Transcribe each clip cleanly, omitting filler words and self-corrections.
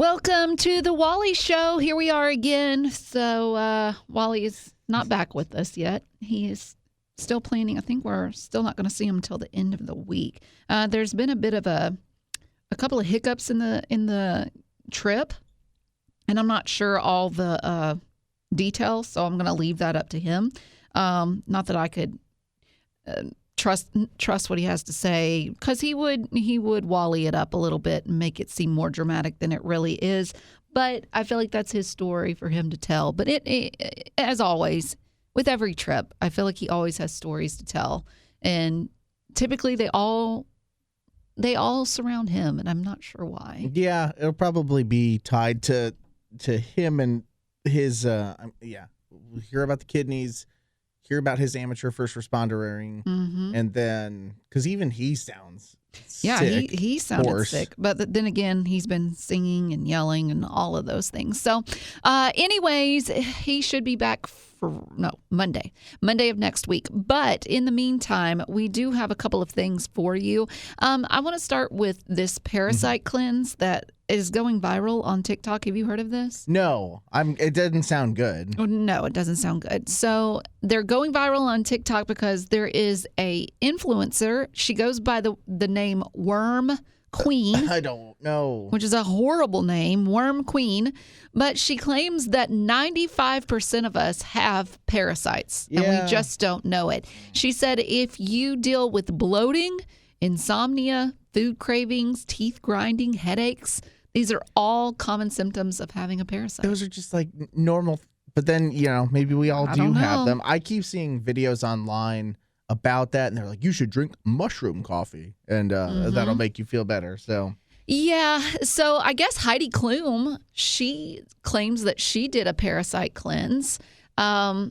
Welcome to the Wally Show. Here we are again. So Wally is not back with us yet. He is still planning. I think we're still not going to see him until the end of the week. There's been a bit of a couple of hiccups in the trip, and I'm not sure all the details, so I'm going to leave that up to him. Not that I could trust what he has to say, because he would Wally it up a little bit and make it seem more dramatic than it really is. But I feel like that's his story for him to tell. But it as always, with every trip, I feel like he always has stories to tell, and typically they all surround him, and I'm not sure why. Yeah, it'll probably be tied to him and his. We'll hear about the kidneys. Hear about his amateur first responder-ing, and then, because even he sounds sick, he sounded hoarse. sick. But then again, he's been singing and yelling and all of those things. So anyways, he should be back Monday of next week. But in the meantime, we do have a couple of things for you. I want to start with this parasite cleanse that is going viral on TikTok. Have you heard of this? No, it doesn't sound good. No, it doesn't sound good. So they're going viral on TikTok because there is a influencer. She goes by the name Worm Queen. I don't know. Which is a horrible name, Worm Queen. But she claims that 95% of us have parasites, and we just don't know it. She said if you deal with bloating, insomnia, food cravings, teeth grinding, headaches, these are all common symptoms of having a parasite. Those are just like normal, but then, maybe we all do have them. I keep seeing videos online about that, and they're like, you should drink mushroom coffee, and that'll make you feel better. So yeah, so I guess Heidi Klum, she claims that she did a parasite cleanse, but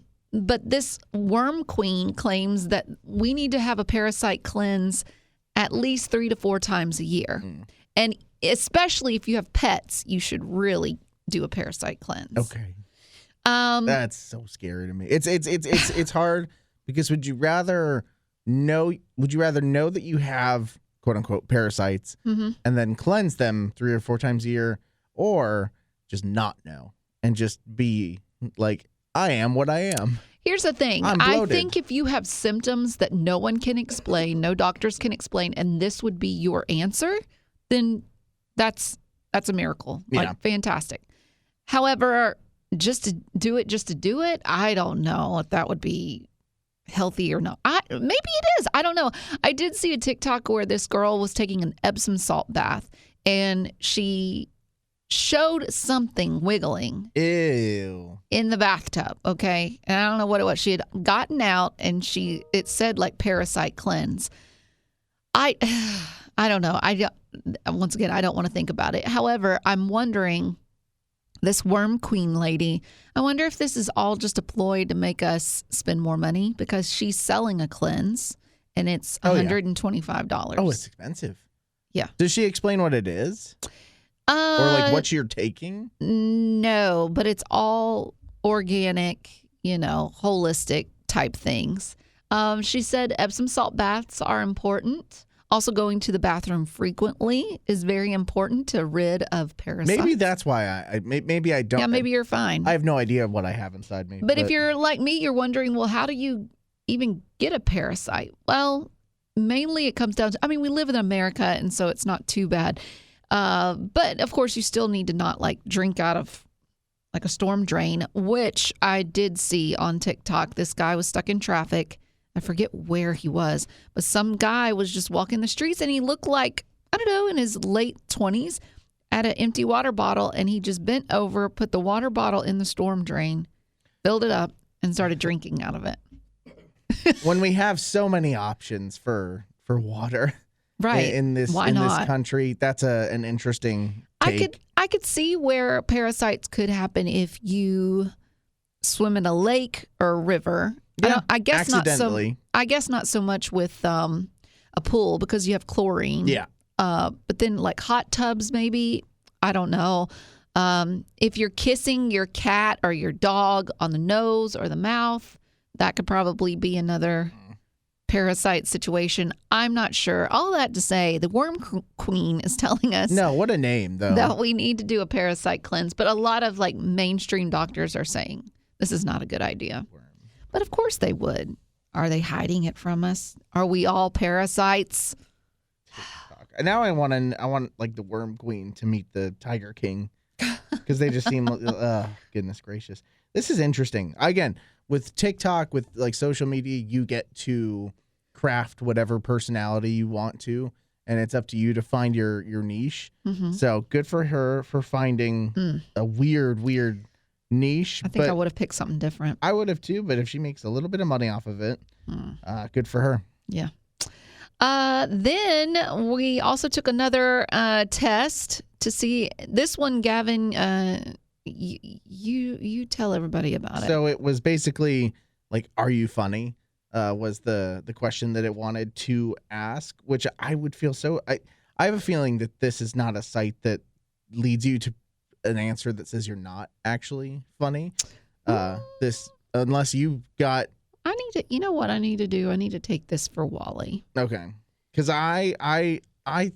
this Worm Queen claims that we need to have a parasite cleanse at least 3 to 4 times a year. And especially if you have pets, you should really do a parasite cleanse. Okay. That's so scary to me. It's hard because would you rather know that you have quote unquote parasites and then cleanse them 3 or 4 times a year, or just not know and just be like, I am what I am? Here's the thing. I think if you have symptoms that no one can explain, no doctors can explain, and this would be your answer, then that's a miracle. Yeah. Like, fantastic. However, just to do it, I don't know if that would be healthy or not. Maybe it is. I don't know. I did see a TikTok where this girl was taking an Epsom salt bath, and she showed something wiggling in the bathtub, okay? And I don't know what it was. She had gotten out, and it said like parasite cleanse. I don't know. Once again, I don't want to think about it. However, I'm wondering, this Worm Queen lady, I wonder if this is all just a ploy to make us spend more money, because she's selling a cleanse and it's $125. Oh, it's expensive. Yeah. Does she explain what it is? Or like what you're taking? No, but it's all organic, holistic type things. She said Epsom salt baths are important. Also, going to the bathroom frequently is very important to rid of parasites. Maybe that's why maybe I don't. Yeah, maybe you're fine. I have no idea what I have inside me. But if you're like me, you're wondering, well, how do you even get a parasite? Well, mainly it comes down to, we live in America, and so it's not too bad. But of course, you still need to not drink out of like a storm drain, which I did see on TikTok. This guy was stuck in traffic. I forget where he was, but some guy was just walking the streets, and he looked like, I don't know, in his late 20s, at an empty water bottle, and he just bent over, put the water bottle in the storm drain, filled it up, and started drinking out of it. When we have so many options for water, right? In this country, that's an interesting take. I could see where parasites could happen if you swim in a lake or a river. Yeah, I guess accidentally. I guess not so much with a pool, because you have chlorine. Yeah. But then like hot tubs, maybe. I don't know. If you're kissing your cat or your dog on the nose or the mouth, that could probably be another parasite situation. I'm not sure. All that to say, the Worm Queen is telling us No, what a name, though. that we need to do a parasite cleanse. But a lot of like mainstream doctors are saying this is not a good idea. But of course they would. Are they hiding it from us? Are we all parasites? Now I want like the Worm Queen to meet the Tiger King because they just seem, goodness gracious. This is interesting. Again, with TikTok, with like social media, you get to craft whatever personality you want to, and it's up to you to find your niche. Mm-hmm. So good for her for finding a weird niche. I think I would have picked something different. I would have too, but if she makes a little bit of money off of it, good for her. Yeah. Then we also took another test to see this one, Gavin. You tell everybody about it. So it was basically like, "Are you funny?" Was the question that it wanted to ask, which I would feel so. I have a feeling that this is not a site that leads you to an answer that says you're not actually funny. This unless you got. I need to. You know what I need to do? I need to take this for Wally. Okay, because I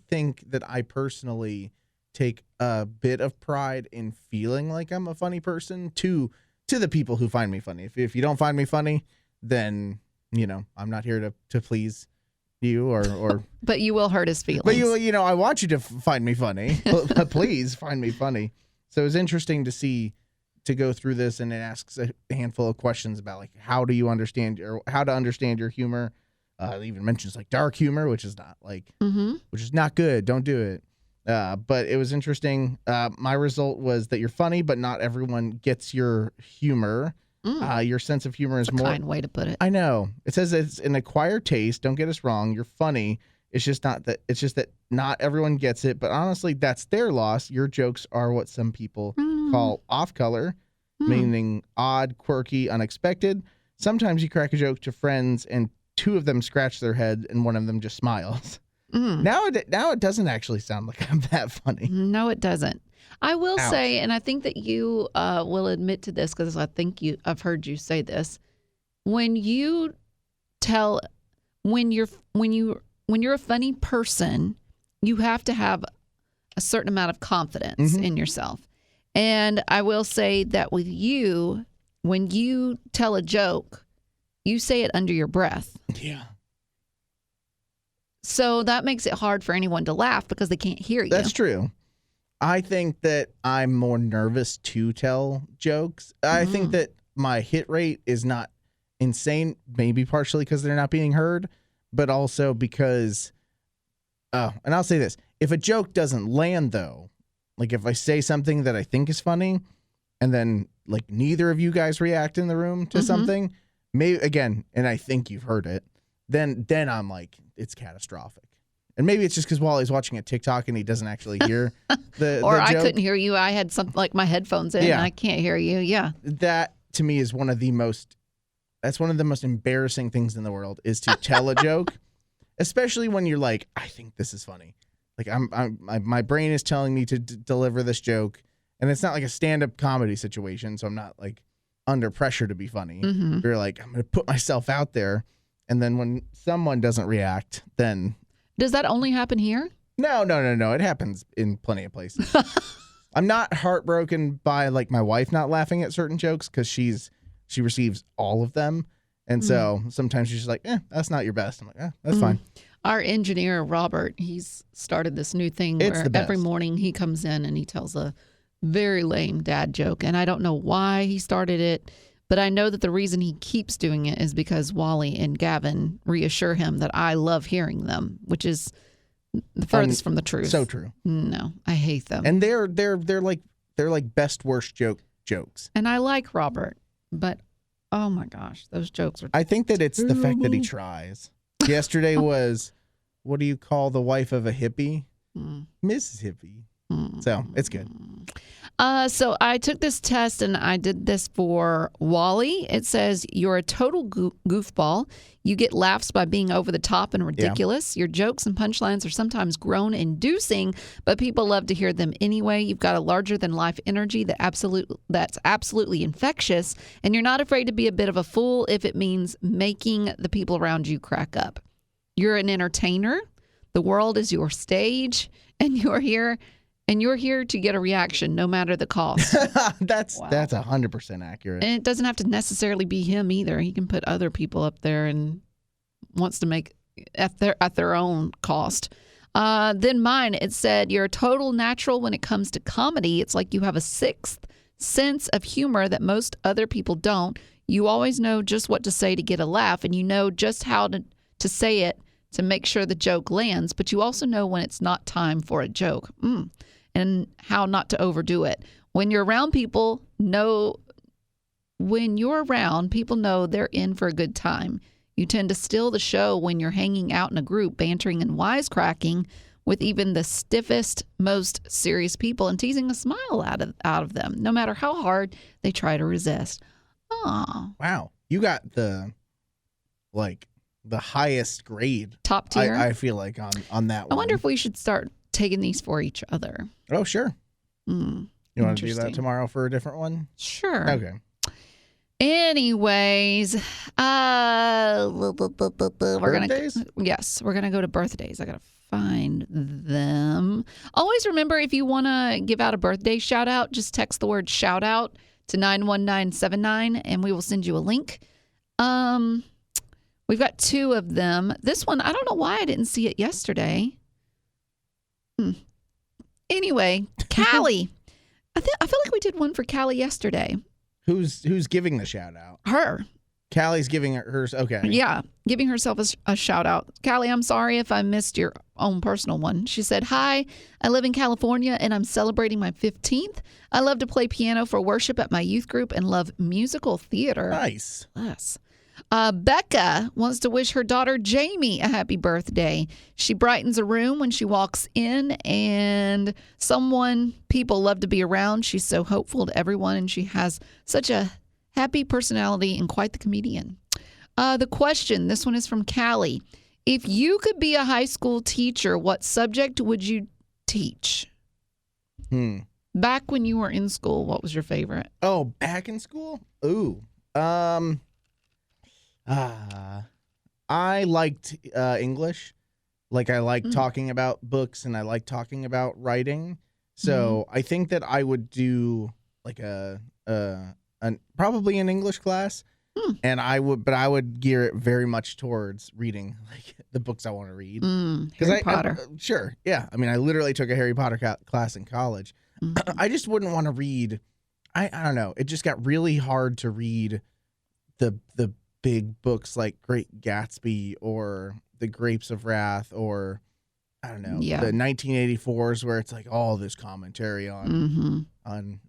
think that I personally take a bit of pride in feeling like I'm a funny person to the people who find me funny. If you don't find me funny, then I'm not here to please you or but you will hurt his feelings. But I want you to find me funny. But please find me funny. So it was interesting to go through this, and it asks a handful of questions about like how to understand your humor. It even mentions like dark humor, which is not like which is not good. Don't do it. But it was interesting. My result was that you're funny, but not everyone gets your humor. Your sense of humor is That's a more kind way to put it. I know. It says it's an acquired taste. Don't get us wrong. You're funny. It's just that not everyone gets it. But honestly, that's their loss. Your jokes are what some people call off color, meaning odd, quirky, unexpected. Sometimes you crack a joke to friends and two of them scratch their head and one of them just smiles. Now it doesn't actually sound like I'm that funny. No, it doesn't. I will say, and I think that you will admit to this because I've heard you say this. When you're a funny person, you have to have a certain amount of confidence in yourself. And I will say that with you, when you tell a joke, you say it under your breath. Yeah. So that makes it hard for anyone to laugh because they can't hear you. That's true. I think that I'm more nervous to tell jokes. I think that my hit rate is not insane, maybe partially because they're not being heard, but also because, and I'll say this, if a joke doesn't land though, like if I say something that I think is funny and then like neither of you guys react in the room to something, maybe again, and I think you've heard it, then I'm like, it's catastrophic. And maybe it's just because Wally's watching a TikTok and he doesn't actually hear the or the I joke. couldn't hear you. I had something like my headphones in and I can't hear you. Yeah. That to me is one of the most embarrassing things in the world is to tell a joke, especially when you're like, I think this is funny. Like my brain is telling me to deliver this joke, and it's not like a stand-up comedy situation, so I'm not like under pressure to be funny. You're like, I'm going to put myself out there, and then when someone doesn't react, then does that only happen here? No. It happens in plenty of places. I'm not heartbroken by like my wife not laughing at certain jokes because she receives all of them. And so sometimes she's like, that's not your best. I'm like, that's fine. Our engineer, Robert, he's started this new thing where every morning he comes in and he tells a very lame dad joke. And I don't know why he started it, but I know that the reason he keeps doing it is because Wally and Gavin reassure him that I love hearing them, which is the furthest from the truth. So true. No, I hate them. And they're like best worst jokes. And I like Robert, but oh my gosh, those jokes are I think that it's the fact that he tries. Yesterday was, what do you call the wife of a hippie? Mrs. Hippie. So it's good. So I took this test and I did this for Wally. It says you're a total goofball. You get laughs by being over the top and ridiculous. Your jokes and punchlines are sometimes groan-inducing, but people love to hear them anyway. You've got a larger-than-life energy that's absolutely infectious, and you're not afraid to be a bit of a fool if it means making the people around you crack up. You're an entertainer. The world is your stage, and you're here to get a reaction no matter the cost. That's 100% accurate. And it doesn't have to necessarily be him either. He can put other people up there and wants to make at their own cost. Then mine, it said you're a total natural when it comes to comedy. It's like you have a sixth sense of humor that most other people don't. You always know just what to say to get a laugh, and you know just how to say it to make sure the joke lands, but you also know when it's not time for a joke. And how not to overdo it. When you're around people know they're in for a good time. You tend to steal the show when you're hanging out in a group, bantering and wisecracking with even the stiffest, most serious people and teasing a smile out of them, no matter how hard they try to resist. Aw. Wow. You got the highest grade. Top tier? I feel like on that one. I wonder if we should start taking these for each other. Oh, sure. You want to do that tomorrow for a different one? Sure. Okay. Anyways, we're Birthdays? we're gonna go to birthdays. I gotta find them. Always remember, if you want to give out a birthday shout out, just text the word shout out to 91979 and we will send you a link. We've got 2 of them. This one, I don't know why I didn't see it yesterday. Anyway, Callie. I feel like we did one for Callie yesterday. Who's giving the shout out? Her. Callie's giving hers. Okay. Yeah, giving herself a shout out. Callie, I'm sorry if I missed your own personal one. She said, "Hi, I live in California and I'm celebrating my 15th. I love to play piano for worship at my youth group and love musical theater." Nice. Yes. Becca wants to wish her daughter Jamie a happy birthday. She brightens a room when she walks in, and people love to be around. She's so hopeful to everyone, and she has such a happy personality and quite the comedian. The question, this one is from Callie. If you could be a high school teacher, what subject would you teach? Back when you were in school, what was your favorite? Oh, back in school? Ooh. I liked English. Like, I like talking about books and I like talking about writing. So I think that I would do like probably an English class, and I would gear it very much towards reading like the books I want to read. Harry Potter. Sure, yeah. I mean, I literally took a Harry Potter class in college. I just wouldn't want to read. I don't know. It just got really hard to read the big books like Great Gatsby or The Grapes of Wrath or I don't know, the 1984s where it's like all this commentary on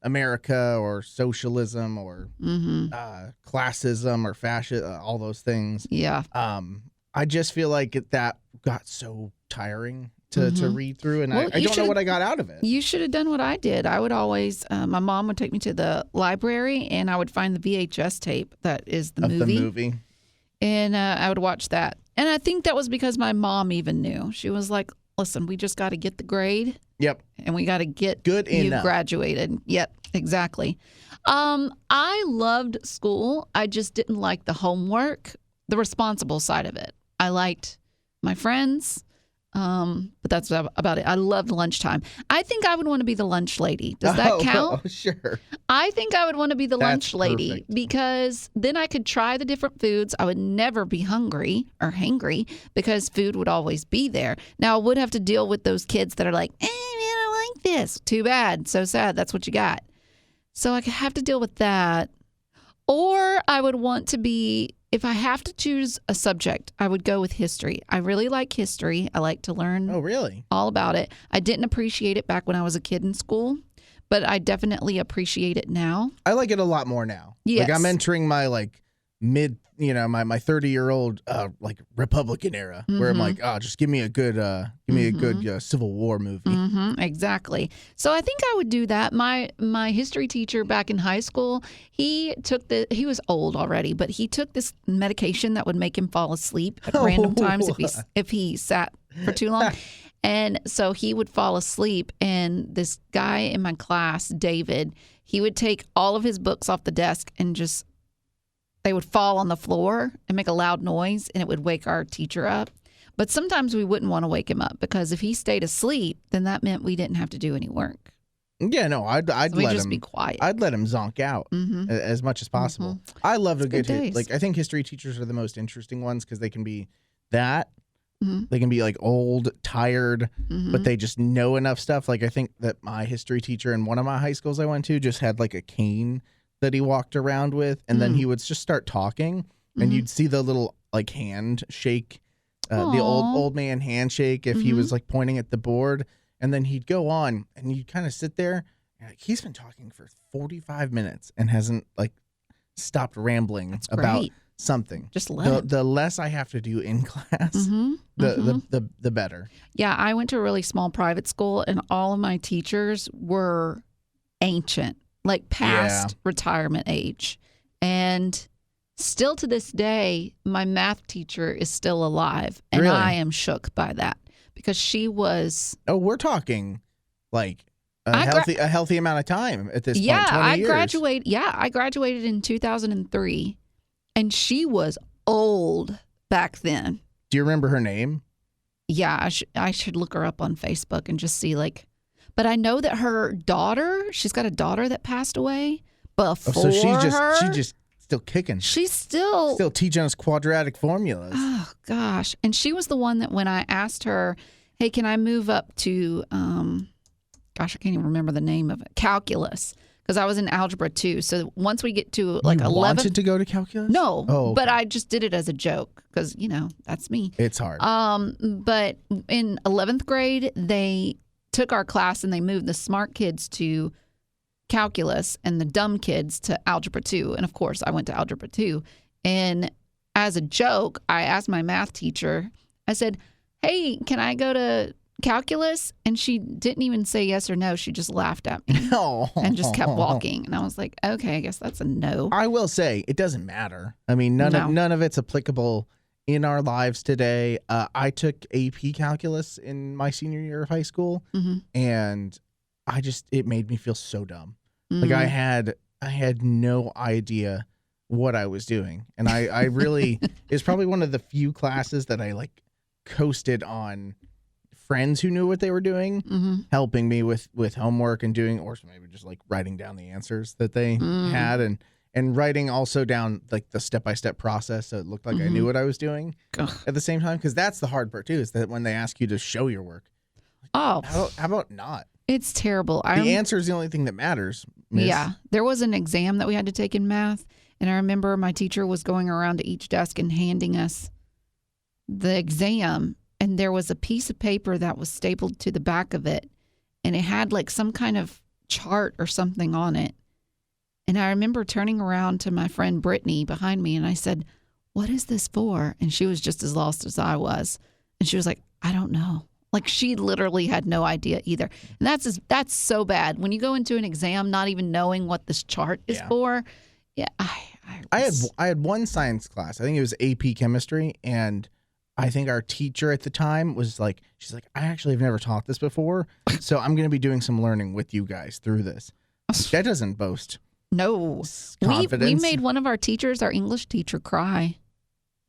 America or socialism or classism or fascism, all those things. Yeah. I just feel like that got so tiring to read through, and I don't know what I got out of it. You should have done what I did. I would always, my mom would take me to the library, and I would find the VHS tape that is the movie. And I would watch that. And I think that was because my mom even knew. She was like, listen, we just got to get the grade. Yep. And we got to get good you enough. Graduated. Yep, exactly. I loved school. I just didn't like the homework, the responsible side of it. I liked my friends. But that's about it. I loved lunchtime. I think I would want to be the lunch lady. Does that count? Oh, sure. I think I would want to be the lunch lady perfect. Because then I could try the different foods. I would never be hungry or hangry because food would always be there. Now, I would have to deal with those kids that are like, I don't like this. Too bad. So sad. That's what you got. So I could have to deal with that. Or I would want to be, if I have to choose a subject, I would go with history. I really like history. I like to learn all about it. I didn't appreciate it back when I was a kid in school, but I definitely appreciate it now. I like it a lot more now. Yes. Like I'm entering my like my 30-year-old like Republican era where I'm like, oh, just give me a good Civil War movie. Exactly. So I think I would do that. My history teacher back in high school, he was old already, but he took this medication that would make him fall asleep at random times if he sat for too long. And so he would fall asleep, and this guy in my class, David, he would take all of his books off the desk and they would fall on the floor and make a loud noise, and it would wake our teacher up. But sometimes we wouldn't want to wake him up because if he stayed asleep, then that meant we didn't have to do any work. Yeah, no, I'd let just him be quiet. I'd let him zonk out as much as possible. I love a good like I think history teachers are the most interesting ones because they can be that. They can be like old, tired, but they just know enough stuff. Like I think that my history teacher in one of my high schools I went to just had like a cane that he walked around with, and then he would just start talking, and you'd see the little like hand shake, the old man handshake if he was like pointing at the board, and then he'd go on, and you'd kind of sit there, and like, he's been talking for 45 minutes and hasn't like stopped rambling about something. Just let the less I have to do in class, the better. Yeah, I went to a really small private school, and all of my teachers were ancient. Like past retirement age. And still to this day, my math teacher is still alive. And really? I am shook by that because she was... Oh, we're talking like a healthy amount of time at this point, 20 years. I graduated in 2003, and she was old back then. Do you remember her name? Yeah, I should look her up on Facebook and just see like... But I know that her daughter, she's got a daughter that passed away before so she's just still kicking. She's still teaching us quadratic formulas. Oh, gosh. And she was the one that when I asked her, hey, can I move up to, I can't even remember the name of it, calculus, because I was in algebra 2. So once we get to like 11th. You wanted to go to calculus? No, okay. But I just did it as a joke because, that's me. It's hard. But in 11th grade, they took our class and they moved the smart kids to calculus and the dumb kids to algebra 2. And of course, I went to algebra 2. And as a joke, I asked my math teacher, I said, hey, can I go to calculus? And she didn't even say yes or no. She just laughed at me and just kept walking. And I was like, okay, I guess that's a no. I will say it doesn't matter. I mean, none of it's applicable in our lives today. I took AP calculus in my senior year of high school, and it made me feel so dumb. Like I had no idea what I was doing, and I really it's probably one of the few classes that I like coasted on friends who knew what they were doing, helping me with homework and doing, or maybe just like writing down the answers that they had, and writing also down like the step-by-step process so it looked like I knew what I was doing at the same time, because that's the hard part too, is that when they ask you to show your work, how about not? It's terrible. The answer is the only thing that matters, miss. Yeah. There was an exam that we had to take in math, and I remember my teacher was going around to each desk and handing us the exam, and there was a piece of paper that was stapled to the back of it, and it had like some kind of chart or something on it. And I remember turning around to my friend Brittany behind me, and I said, what is this for? And she was just as lost as I was. And she was like, I don't know. Like she literally had no idea either. And that's so bad. When you go into an exam not even knowing what this chart is for. Yeah. I had one science class. I think it was AP chemistry, and I think our teacher at the time was like, she's like, I actually have never taught this before, so I'm going to be doing some learning with you guys through this. That doesn't boast. No. We made one of our teachers, our English teacher, cry.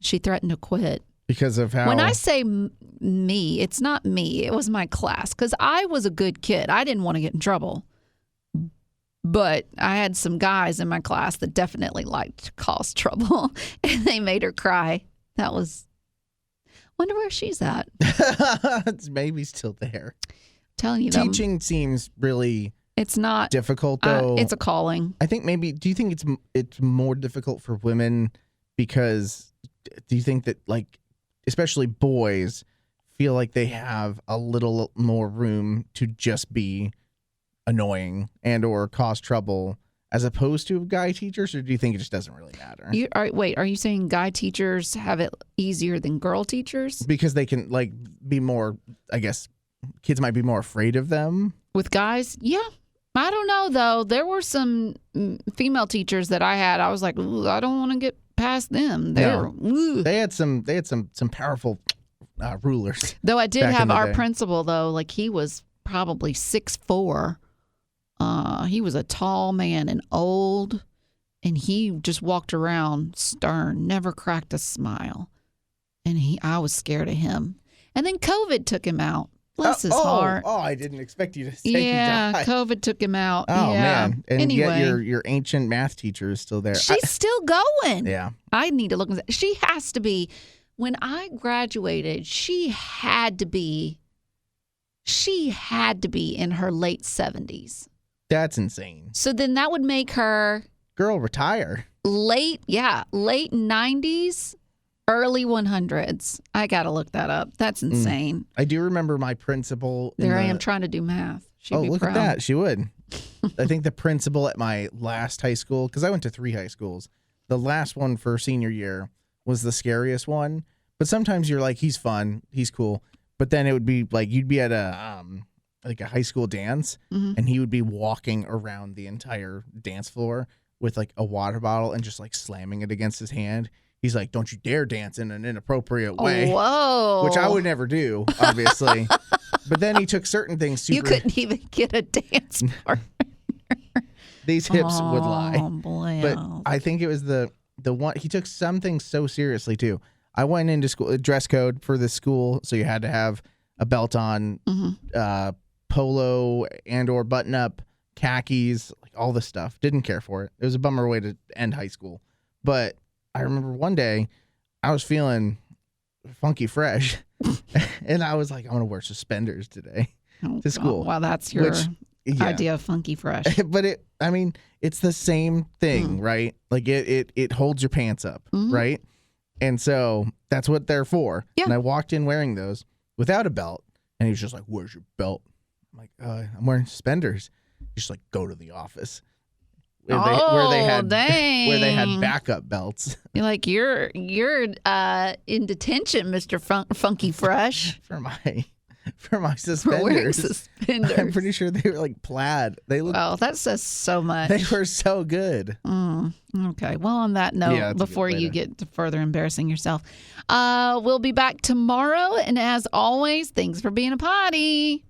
She threatened to quit. Because of how... When I say me, it's not me. It was my class. Because I was a good kid. I didn't want to get in trouble. But I had some guys in my class that definitely liked to cause trouble. And they made her cry. That was... Wonder where she's at. It's maybe still there. I'm telling you, teaching seems really... It's not difficult though. It's a calling. I think maybe. Do you think it's more difficult for women because? Do you think that like, especially boys, feel like they have a little more room to just be annoying and or cause trouble as opposed to guy teachers, or do you think it just doesn't really matter? Are you saying guy teachers have it easier than girl teachers? Because they can like be more, I guess, kids might be more afraid of them. With guys? Yeah. I don't know, though. There were some female teachers that I had. I was like, ooh, I don't want to get past them. They had some powerful rulers. Though I did have our principal, though, like he was probably 6'4". He was a tall man and old, and he just walked around stern, never cracked a smile. And I was scared of him. And then COVID took him out. Bless his heart. Oh, I didn't expect you to say he died. COVID took him out. Oh, yeah. man. And yet your ancient math teacher is still there. She's still going. Yeah. I need to look. She has to be. When I graduated, she had to be in her late 70s. That's insane. So then that would make her... Girl, retire. Late 90s. Early 100s. I got to look that up. That's insane. I do remember my principal. There I am trying to do math. She'd be look proud. at that. She would. I think the principal at my last high school, because I went to 3 high schools, the last one for senior year was the scariest one. But sometimes you're like, he's fun, he's cool. But then it would be like you'd be at a high school dance, and he would be walking around the entire dance floor with like a water bottle and just like slamming it against his hand. He's like, don't you dare dance in an inappropriate way. Whoa. Which I would never do, obviously. But then he took certain things super... You couldn't even get a dance partner. These hips would lie. Boy. But I think it was the one... He took some things so seriously, too. I went into school, dress code for this school, so you had to have a belt on, polo and or button-up, khakis, like all this stuff. Didn't care for it. It was a bummer way to end high school. But... I remember one day I was feeling funky fresh and I was like, I'm going to wear suspenders today to school. Wow, that's your idea of funky fresh. But it's the same thing, right? Like it holds your pants up, right? And so that's what they're for. Yeah. And I walked in wearing those without a belt and he was just like, where's your belt? I'm like, I'm wearing suspenders. He's just like, go to the office. Where they had backup belts. You're like, you're in detention, Mr. Funky Fresh. for my suspenders. For wearing suspenders. I'm pretty sure they were like plaid. Well, that says so much. They were so good. Okay. Well, on that note, before you get to further embarrassing yourself, we'll be back tomorrow. And as always, thanks for being a potty.